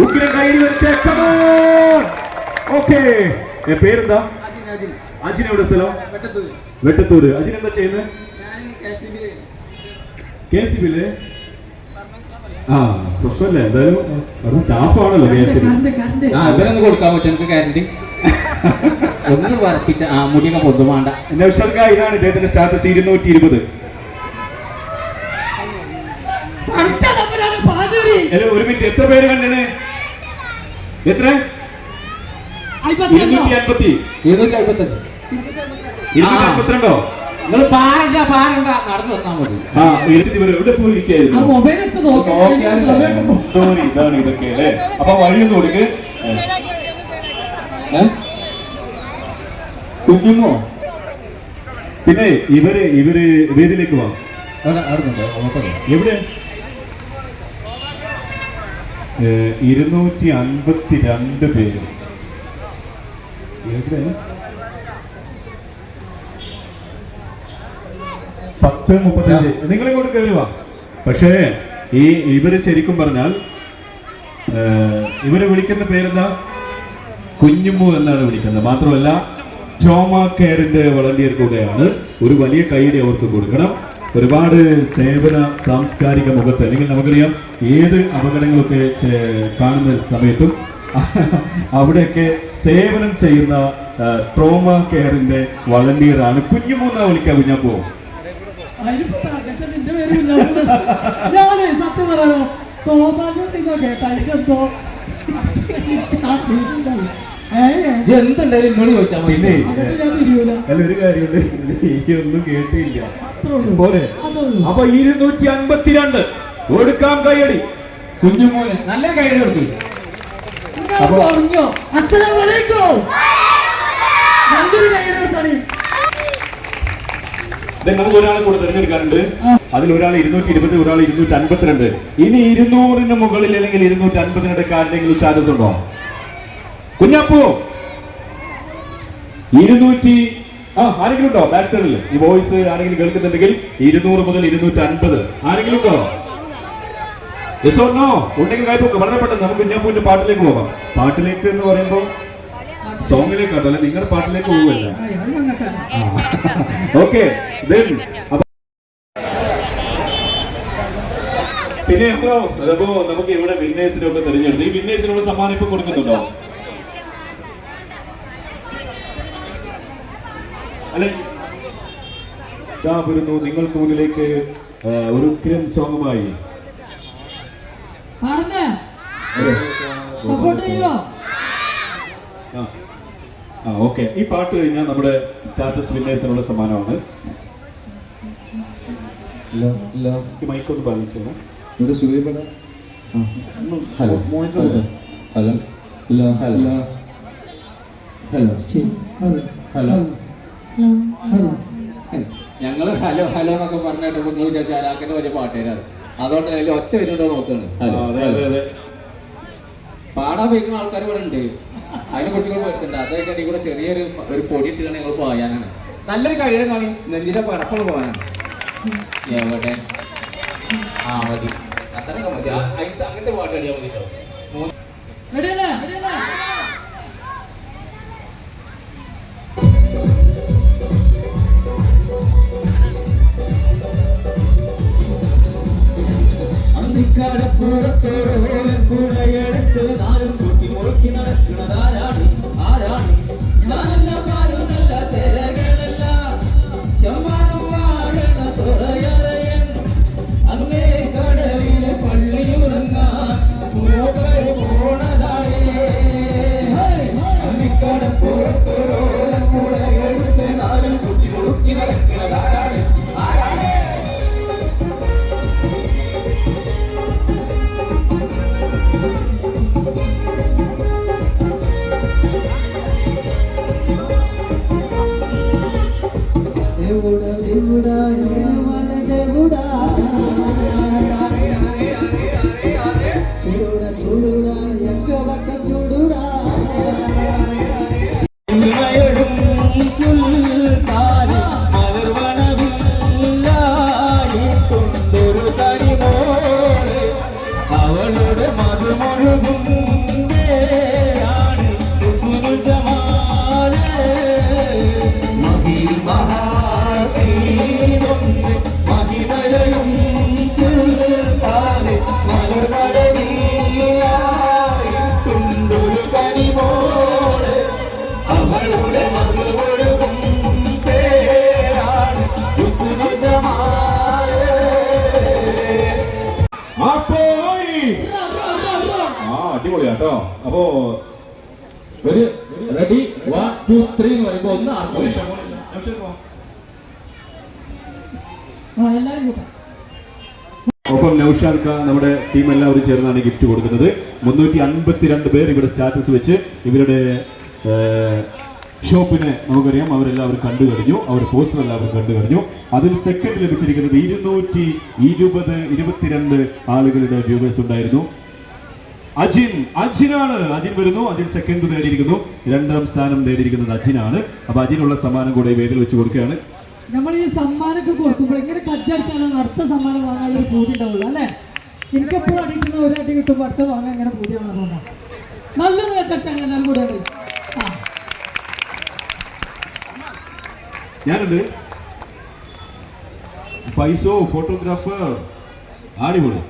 ഉഗ്രം കൈയിൽ വെച്ചേ. ഓക്കെ, പേരെന്താ? അജിൻ. എവിടെ സ്ഥലം? വെട്ടത്തൂര്. അജിൻ എന്താ ചെയ്യുന്നത്? KCB-ല്. പ്രശ്നമല്ലേ, എന്തായാലും അത് സ്റ്റാഫാണല്ലോ KCB. ഇവരൊന്ന് കൊടുക്കാൻ പറ്റും എനിക്ക് കയറി ഒന്ന് വർപ്പിച്ച മുടിയൊക്കെ പൊതുമാണ്ട. ഇതാണ് ഇദ്ദേഹത്തിന്റെ സ്റ്റാറ്റസ്. 220. ഒരു മിനിറ്റ്, എത്ര പേര് കണ്ടത്? എത്ര? 250. 252. നിങ്ങൾ പാരണ്ട നടന്നു വന്നാൽ മതി. ഇവിടെ പോയിരിക്കായിരുന്നു. ഇതാണ് ഇതൊക്കെ അല്ലേ? അപ്പൊ വഴിയൊന്നും കൊടുക്ക്. കുഞ്ഞുമോ? പിന്നെ ഇവര് വേദിയിലേക്ക് വാ. എവിടെ? 252 പേര്. എവിടെ? 10:35 നിങ്ങൾ ഇങ്ങോട്ട് കയറുക. പക്ഷേ ഇവര് ശരിക്കും പറഞ്ഞാൽ ഇവരെ വിളിക്കുന്ന പേരെന്താ? കുഞ്ഞുമ്മു എന്നാണ് വിളിക്കുന്നത്. മാത്രമല്ല ട്രോമ കെയറിന്റെ വളണ്ടിയർ കൂടെയാണ്. ഒരു വലിയ കൈയ്യടി അവർക്ക് കൊടുക്കണം. ഒരുപാട് സേവന സാംസ്കാരിക മുഖത്ത്, അല്ലെങ്കിൽ നമുക്കറിയാം ഏത് അപകടങ്ങളൊക്കെ കാണുന്ന സമയത്തും അവിടെയൊക്കെ സേവനം ചെയ്യുന്ന ട്രോമ കെയറിന്റെ വളണ്ടിയറാണ് കുഞ്ഞുമ്മു എന്നാ വിളിക്കാം. കുഞ്ഞാപ്പോ ഞാനേ സത്യം പറയാനോ തോന്നാ കേട്ടാ എനിക്കെന്തോ എന്തുണ്ടായാലും എന്നോട് ചോദിച്ചാൽ മതി. പിന്നെ അല്ല ഒരു കാര്യമുണ്ട്, ഈ ഒന്നും കേട്ടില്ല പോലെ. അപ്പൊ 252 കൊടുക്കാം കൈയടി കുഞ്ഞുമോന് നല്ല കൈയടി കൊടുത്തു. പറഞ്ഞോ അസ്സലാമലൈക്കും നല്ലൊരു കൈയടി കൊടുത്താണ്. നമുക്ക് ഒരാളെ കൂടെ തിരഞ്ഞെടുക്കാനുണ്ട്. അതിൽ ഒരാൾ 220, ഒരാൾ 252. ഇനി 200-ന് മുകളിൽ അല്ലെങ്കിൽ 250 ആരുടെങ്കിലും സ്റ്റാറ്റസ് ഉണ്ടോ? കുഞ്ഞാപ്പു 200 ആരെങ്കിലും ഉണ്ടോ? ബാക്ക് സൈഡിൽ ഈ വോയിസ് ആരെങ്കിലും കേൾക്കുന്നുണ്ടെങ്കിൽ 200 മുതൽ 250 ആരെങ്കിലും ഉണ്ടോ? Yes or no? ഉണ്ടെങ്കിൽ കായ്പോക്ക് വളരെ പെട്ടെന്ന് നമുക്ക് കുഞ്ഞാപ്പുവിന്റെ പാട്ടിലേക്ക് പോകാം. പാട്ടിലേക്ക് എന്ന് പറയുമ്പോൾ സോങ്ങിലേക്കാട്ടോ, അല്ലെ നിങ്ങളുടെ പാട്ടിലേക്ക് പോവുകയല്ല. ഓക്കെ. പിന്നെ അതപ്പോ നമുക്ക് ഇവിടെ വിന്നേഴ്സിനെ ഒക്കെ തിരഞ്ഞെടുത്ത് ഈ വിന്നേഴ്സിനുള്ള സമ്മാനം ഇപ്പൊ കൊടുക്കുന്നുണ്ടോ? അല്ലെ വരുന്നു നിങ്ങൾക്ക് മുന്നിലേക്ക് ഒരു ഉഗ്രൻ സോങ്ങുമായി. ഓക്കെ. ഈ പാട്ട് കഴിഞ്ഞാൽ നമ്മുടെ സ്റ്റാറ്റസ് വിന്നേഴ്സിനുള്ള സമ്മാനമാണ്. മൈക്ക് ഒന്ന് ബാലൻസ് ചെയ്യണം. Hello hello hello hello hello hello ഞങ്ങള് ഹലോ ഹലോ എന്നൊക്കെ പറഞ്ഞിട്ട് നിങ്ങൾ വിചാരിച്ചാൽ ആരാക്കിന്റെ വലിയ പാട്ടുകാരാണ്. അതുകൊണ്ട് അതിൽ ഒച്ച വരുന്നുണ്ടോ നോക്കുകയാണ്. പാടാൻ വയ്ക്കുന്ന ആൾക്കാർ ഇവിടെ ഉണ്ട്. അതിനെ കുറിച്ച് കൂടെ പഠിച്ചിട്ടുണ്ട്. അതൊക്കെ കൂടെ ചെറിയൊരു പൊടി ഇട്ടിട്ടാണ് ഞങ്ങൾ പോയാനാണ്. നല്ലൊരു കഴിവ് കാണി നെഞ്ചിലെ പടപ്പുള്ള പോകാനാണ്. എവിടെ മതി അത്രയൊക്കെ മതി. അങ്ങനത്തെ പാട്ട് കഴിയാൻ മതി. അന്തിക്കടപ്പുറത്തോടുകൂടെയെടുത്ത് നാലും കൂട്ടി മുറുക്കി നടക്കുന്നതാരാണ്? ആരാണ്? ഞാനല്ല പാലും നല്ല തിരകളല്ല ചമ്മാനം വാഴണ തുറയറയൻ അങ്ങേ കടലിലെ പള്ളിയുറങ്ങാൻ പോണതാണേ. അന്തിക്കടപ്പുറത്തോടുകൂടെയെടുത്ത് നാലും കൂട്ടി മുറുക്കി നടക്കുന്നതാരാണ്? ആരാണ്? അവളുടെ മധുമൊഴുകും അടിപൊളിയാട്ടോ. അപ്പോ ഒരു റെഡി 1 2 3 എന്ന് പറയുമ്പോ ഒന്ന് ഒപ്പം നൗഷാദ് ഖാൻ നമ്മുടെ ടീം എല്ലാവരും ചേർന്നാണ് ഗിഫ്റ്റ് കൊടുക്കുന്നത്. 352 പേർ ഇവിടെ സ്റ്റാറ്റസ് വെച്ച് ഇവരുടെ ഷോപ്പിനെ നമുക്കറിയാം അവരെല്ലാവരും കണ്ടു കഴിഞ്ഞു. അവർ പോസ്റ്റർ എല്ലാവരും കണ്ടു കഴിഞ്ഞു. അതിൽ സെക്കൻഡ് ലഭിച്ചിരിക്കുന്നത് 222 ആളുകളുടെ വ്യൂവേഴ്സ് ഉണ്ടായിരുന്നു. അജിനാണ്. അജിൻ വരുന്നു. അജിൻ സെക്കൻഡ് നേടിയിരിക്കുന്നു. 2ാം സ്ഥാനം നേടിയിരിക്കുന്നത് അജിനാണ്. അപ്പൊ അജിനുള്ള സമ്മാനം കൂടെ വേദിയിൽ വെച്ച് കൊടുക്കുകയാണ്. നമ്മൾ ഈ സമ്മാനമൊക്കെ കൊടുക്കുമ്പോൾ ഇങ്ങനെ കജ്ജടിച്ചാലാണ് അടുത്ത സമ്മാനം വാങ്ങാനൊരു പൂതി ഉണ്ടാവുള്ളൂ അല്ലേ? എനിക്കെപ്പോഴും അടിക്കുന്ന ഒരു അടി കിട്ടുമ്പോൾ അടുത്ത വാങ്ങാൻ ഇങ്ങനെ പൂതിയാണ്. അതുകൊണ്ടാണ് നല്ലൊരു കജ്ജടിച്ചാണ് എല്ലാവരും കൂടെ ഉണ്ട്. ആ ഞാനുണ്ട് ഫൈസോ ഫോട്ടോഗ്രാഫർ അടിപൊളി.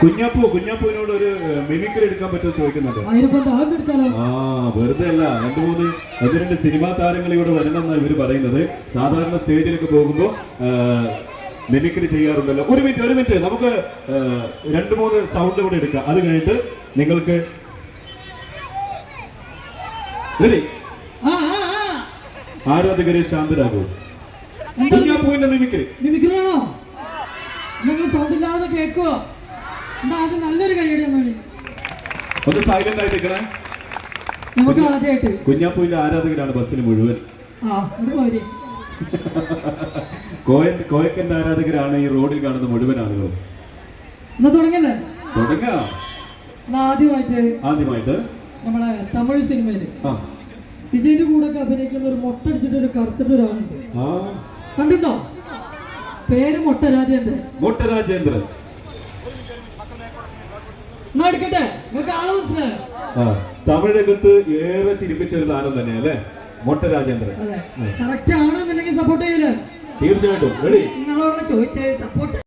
കുഞ്ഞാപ്പുവിനോട് ഒരു മിമിക്രി എടുക്കാൻ പറ്റുമോ ചോദിക്കുന്നുണ്ട്. ആ വെറുതെ അല്ല, രണ്ട് സിനിമാ താരങ്ങൾ ഇവിടെ വരണമെന്നാണ് ഇവര് പറയുന്നത്. സാധാരണ സ്റ്റേജിലൊക്കെ പോകുമ്പോൾ മിമിക്രി ചെയ്യാറുണ്ടല്ലോ. ഒരു മിനിറ്റ് നമുക്ക് 2-3 സൗണ്ട് കൂടെ എടുക്കാം. അത് കഴിഞ്ഞിട്ട് നിങ്ങൾക്ക് റെഡി? ആരാധകരെ ശാന്തരാകൂ. കുഞ്ഞാപ്പുവിന്റെ മിമിക്രിയാണോ? നിങ്ങൾ സൗണ്ട് ഇല്ലാതെ കേൾക്കുവോ? എന്താ അത് നല്ലൊരു കൈയടി ഒന്ന് സൈലന്റ് ആയിട്ടിരിക്കണേ. നമുക്ക് ആദ്യമായിട്ട് കുഞ്ഞാപ്പുവിന്റെ ആരാധകരാണ് ബസ്സിന് മുഴുവൻ. കോയക്കന്റെ ആരാധകരാണ് ഈ റോഡിൽ കാണുന്ന മുഴുവൻ ആളുകളും. എന്നാ തുടങ്ങല്ലേ? തുടങ്ങാം. ആദ്യമായിട്ട് നമ്മളെ തമിഴ് സിനിമയില് വിജയന്റെ കൂടെ ഒക്കെ അഭിനയിക്കുന്ന ഒരു മൊട്ടടിച്ചിട്ട് ഒരു കറുത്തിട്ട് ഒരാളുണ്ട്. കണ്ടിട്ടോ? പേര് മൊട്ടരാജേന്ദ്രൻ. എടുക്കട്ടെ, നിങ്ങൾക്ക് ആള് മനസ്സിലായോ? തമിഴകത്ത് ഏറെ ചിരിപ്പിച്ച ഒരു താരം തന്നെയല്ലേ മൊട്ടരാജേന്ദ്രൻ. കറക്റ്റ് ആണെന്നുണ്ടെങ്കിൽ സപ്പോർട്ട് ചെയ്യില്ലേ? തീർച്ചയായിട്ടും. നിങ്ങളോട് ചോദിച്ചത് സപ്പോർട്ട്.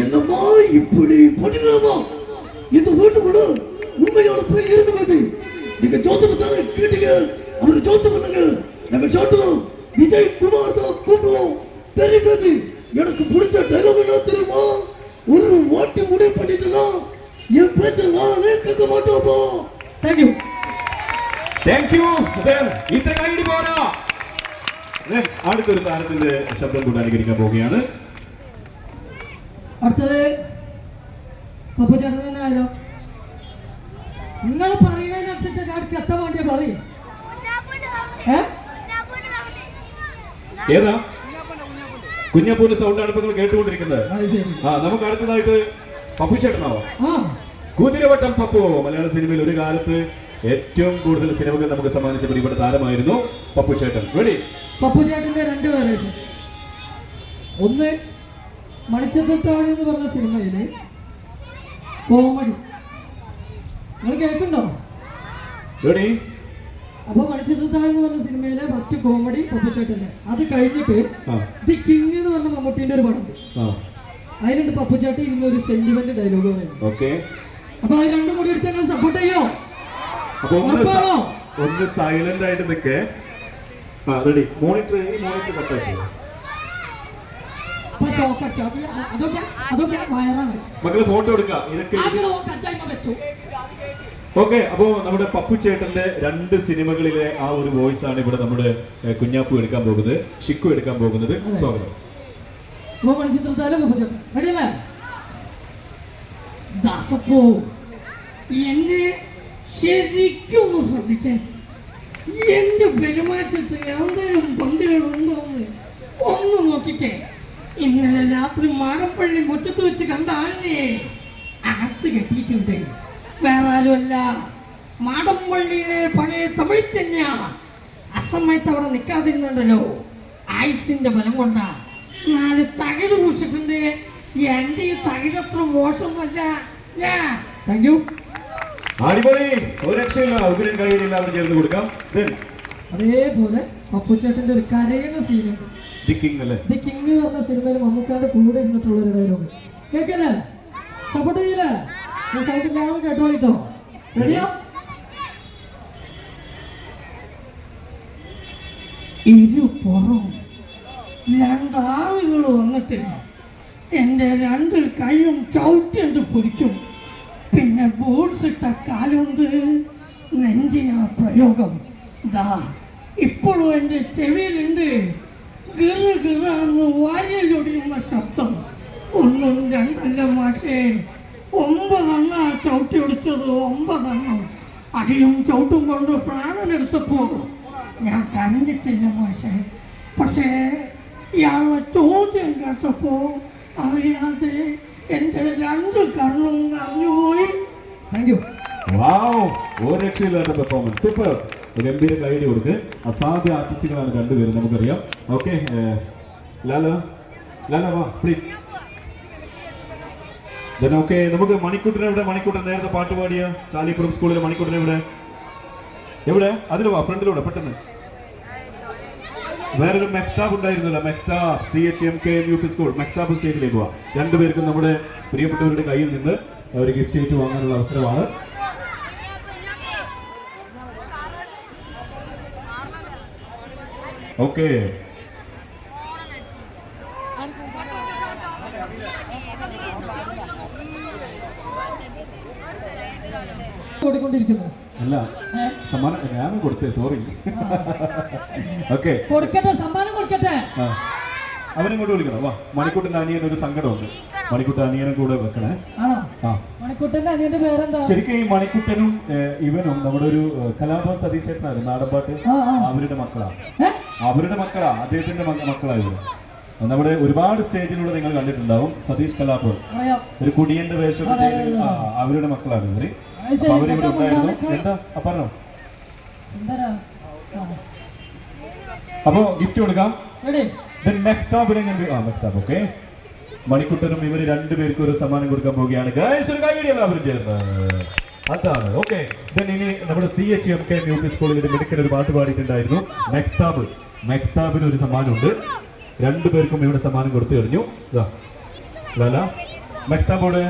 என்னம்மா இப்படி பண்ணிடலாமா? இந்த வீட்டுக்குள்ள உண்மையான போய் இருக்க நீங்க ஜோசப் தானே கேட்டீங்க, அவரு ஜோசப் பண்ணுங்க. நாங்க சொல்றோம் விஜய் குமார் தான் கூப்பிடுவோம். தெரியுது எனக்கு பிடிச்ச டைலாக் என்ன தெரியுமா? ஒரு வாட்டி முடிவு பண்ணிட்டுனா என் பேச்ச நானே கேட்க மாட்டோமா? தேங்க்யூ. ഇത്ര കൈയ്യടി പോരാ. അടുത്തൊരു താരത്തിന്റെ ശബ്ദം കൂടെ അനുകരിക്കാൻ പോവുകയാണ്. അടുത്തത് പപ്പു ചേട്ടനായാലോ? നിങ്ങൾ പറയുന്നതിനനുസരിച്ച് ഞാൻ എത്താൻ വേണ്ടിയ പറയും. ഏതാ? കുഞ്ഞാപ്പൂന്റെ സൗണ്ടാണ് ഇപ്പൊ നിങ്ങൾ കേട്ടുകൊണ്ടിരിക്കുന്നത്. നമുക്ക് അടുത്തതായിട്ട് പപ്പു ചേട്ടനാവോ? കുതിരവട്ടം പപ്പു മലയാള സിനിമയിൽ ഒരു കാലത്ത് ഏറ്റവും കൂടുതൽ സിനിമകൾ നമുക്ക് സമ്മാനിച്ച പ്രിയപ്പെട്ട താരമായിരുന്നു പപ്പു ചേട്ടൻ. പപ്പു ചേട്ടന്റെ 2 വേരിയേഷൻ. ഒന്ന് മണിച്ചിത്രത്താഴ് എന്ന് പറഞ്ഞ സിനിമയില് കോമഡി നിങ്ങൾ കേൾക്കുന്നുണ്ടോ? അപ്പൊ മണിച്ചിത്രത്താഴ് എന്ന് പറഞ്ഞ സിനിമയിലെ ഫസ്റ്റ് കോമഡി പപ്പു ചേട്ടന്റെ. അത് കഴിഞ്ഞിട്ട് ദി കിങ് എന്ന് പറഞ്ഞ മമ്മൂട്ടിന്റെ ഒരു പടം, അതിലുണ്ട് പപ്പു ചേട്ടൻ ഇരുന്നൊരു സെന്റിമെന്റ് ഡയലോഗ് പറയുന്നത്. അപ്പൊ അത് 2 കൂടി എടുത്ത് നിങ്ങൾ സപ്പോർട്ട് ചെയ്യോ? ഒന്ന് സൈലന്റ് ആയിട്ട് നിൽക്കേ. റെഡി? Monitor separate. അതൊക്കെ വയറാണ്. മക്കള് ഫോട്ടോ എടുക്കാം. ഇതൊക്കെ ഓക്കെ. അപ്പോ നമ്മുടെ പപ്പു ചേട്ടന്റെ 2 സിനിമകളിലെ ആ ഒരു വോയിസ് ആണ് ഇവിടെ നമ്മുടെ കുഞ്ഞാപ്പു എടുക്കാൻ പോകുന്നത്, ഷിക്കു എടുക്കാൻ പോകുന്നത്. സ്വാഗതം. എന്നെ ശരിക്കും ശ്രദ്ധിച്ചേ. എന്റെ പെരുമാറ്റത്തിൽ എന്തെങ്കിലും പന്തികളുണ്ടോന്ന് ഒന്ന് നോക്കിക്കേ. ഇന്നലെ രാത്രി മാടപ്പള്ളി മുറ്റത്ത് വെച്ച് കണ്ട ആളിനെ അകത്ത് കെട്ടിയിട്ടുണ്ട്. വേറെ ആരുമല്ല, മാടമ്പള്ളിയിലെ പഴയ തമിഴ് തന്നെയാ. അസമയത്ത് അവിടെ നിൽക്കാതിരുന്നുണ്ടല്ലോ, ആയുസിന്റെ ബലം കൊണ്ടാ 4 തകിട് കുറിച്ചിട്ടുണ്ട്. എന്റെ ഈ തകിടത്ര മോശമല്ല. Thank you. അടിപൊളി. ഒരു രക്ഷയില്ല. ഉഗ്രൻ കൈയിൽ എല്ലാവരും ചേർന്ന് കൊടുക്കാം. അതേപോലെ പപ്പുച്ചേട്ടന്റെ ഒരു കരയുന്ന സീനുണ്ട്. ദി കിങ് അല്ലേ? ദി കിങ് പറഞ്ഞ സിനിമയിൽ മമ്മൂക്കാന്റെ കൂടെ ഇരുന്നിട്ടുള്ള ഒരു ഡയലോഗ് കേൾക്കല്ലേ? സപ്പോർട്ട് ചെയ്യില്ലേ? സൗണ്ട് ഇല്ലാതെ കേട്ടോളിട്ടോ. റെഡിയാ? ഇരുപുറം 2 ആളുകൾ വന്നിട്ട് എൻ്റെ 2 കൈയും ചവിട്ടിട്ട് പിടിക്കും. പിന്നെ ബോർഡ്സ് ഇട്ട കാലുകൊണ്ട് നെഞ്ചിനാ പ്രയോഗം. ദാ ഇപ്പോഴും എൻ്റെ ചെവിയിലുണ്ട് ഗിറ് ഗിറാന്ന് വാരിയലൊടിയുന്ന ശബ്ദം. 1 2 മാഷേ, 9 എണ്ണ ചവിട്ടി ഒടിച്ചത്. 9 എണ്ണം അടിയും ചവിട്ടും കൊണ്ട് പ്രാണനെടുത്തപ്പോ ഞാൻ കരഞ്ഞിട്ടില്ല മാഷേ. പക്ഷേ ഇയാളുടെ ചോദ്യം കേട്ടപ്പോ അറിയാതെ എൻ്റെ 2 കണ്ണും നിറഞ്ഞുപോയി. Thank you. വാവ്, ഒരു രക്ഷയില്ലാത്ത പെർഫോമൻസ്, സൂപ്പർ. ഗംഭീര കൈഡി കൊടുക്ക്. അസാധ്യ ആർട്ടിസ്റ്റുകളാണ് രണ്ടുപേരും, നമുക്കറിയാം. ഓക്കെ, ലാല വാ പ്ലീസ്. ഓക്കെ, നമുക്ക് മണിക്കുട്ടനെ എവിടെ? മണിക്കുട്ടൻ നേരത്തെ പാട്ട് പാടിയ ചാലിപ്പുറം സ്കൂളിലെ മണിക്കുട്ടനെ എവിടെ? അതിൽ വാ, ഫ്രണ്ടിലൂടെ പെട്ടെന്ന്. വേറൊരു മെക്താബ് ഉണ്ടായിരുന്നല്ലോ, മെക്താബ്, CHMK UP സ്കൂൾ മെക്താബ് സ്റ്റേജിലേക്ക് പോവാം. രണ്ടുപേർക്കും നമ്മുടെ പ്രിയപ്പെട്ടവരുടെ കയ്യിൽ നിന്ന് ഒരു ഗിഫ്റ്റ് ആയിട്ട് വാങ്ങാനുള്ള അവസരമാണ്. ഓക്കെ, കൊടുക്കൊണ്ടിരിക്കുന്നു. അല്ല, സമ്മാനം ഞാൻ കൊടുത്തേ, സോറി. ഓക്കെ, കൊടുക്കട്ടെ, സമ്മാനം കൊടുക്കട്ടെ. അവനെ കൊണ്ട് വിളിക്കണം. വാ, മണിക്കുട്ടൻ്റെ അനിയൻ ഒരു സങ്കടമുണ്ട്. മണിക്കുട്ടൻ അനിയനെ കൂടെ വെക്കണേ. ആണോ? ആ, മണിക്കുട്ടന്റെ അനിയന്റെ പേരെന്താ? ശരിക്കും ഈ മണിക്കുട്ടനും ഇവനും നമ്മുടെ ഒരു കലാഭവൻ സതീഷ് ചേട്ടനായിരുന്നു, നാടൻപാട്ട്. അവരുടെ മക്കളാണ്, അദ്ദേഹത്തിന്റെ മക്കളാണ് ഇവര്. നമ്മുടെ ഒരുപാട് സ്റ്റേജിലൂടെ നിങ്ങൾ കണ്ടിട്ടുണ്ടാവും. സതീഷ് കലാഭവൻ ഒരു കുടിയന്റെ വേഷം ചെയ്ത് അവരുടെ മക്കളാണ് ഇവര്. അപ്പൊ അവരിവിടെ ഉണ്ടായിരുന്നു. എന്താ പറഞ്ഞോ? അപ്പൊ ഗിഫ്റ്റ് കൊടുക്കാം. മെക്താബിനെ മെക്താബ്. ഓക്കെ, മണിക്കുട്ടനും ഇവര് രണ്ടുപേർക്കും ഒരു സമ്മാനം കൊടുക്കാൻ പോവുകയാണ്. ഒരു കൈയടിയല്ല അവരും ചേർന്ന്, അതാണ്. ഓക്കെ, ഇനി നമ്മുടെ CHMK UP സ്കൂളിൽ മിടുക്കൻ ഒരു പാട്ട് പാടിയിട്ടുണ്ടായിരുന്നു. മെക്താബിന് ഒരു സമ്മാനമുണ്ട്. രണ്ടുപേർക്കും ഇവിടെ സമ്മാനം കൊടുത്തു കഴിഞ്ഞു. മെക്താബോട്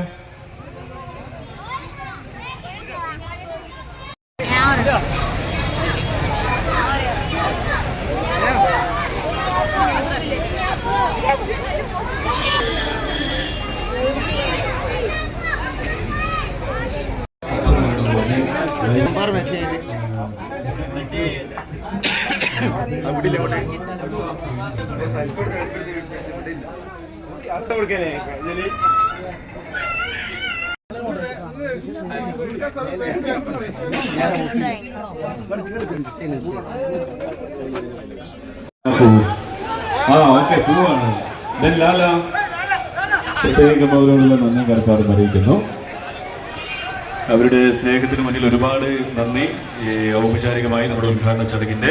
ഓക്കെ, പോവാണ്. ലാല പ്രത്യേകം അവരോടുള്ള നന്ദി കടപ്പാടും അറിയിക്കുന്നു. അവരുടെ സ്നേഹത്തിന് മുന്നിൽ ഒരുപാട് നന്ദി. ഔപചാരികമായി നമ്മുടെ ഉദ്ഘാടന ചടങ്ങിന്റെ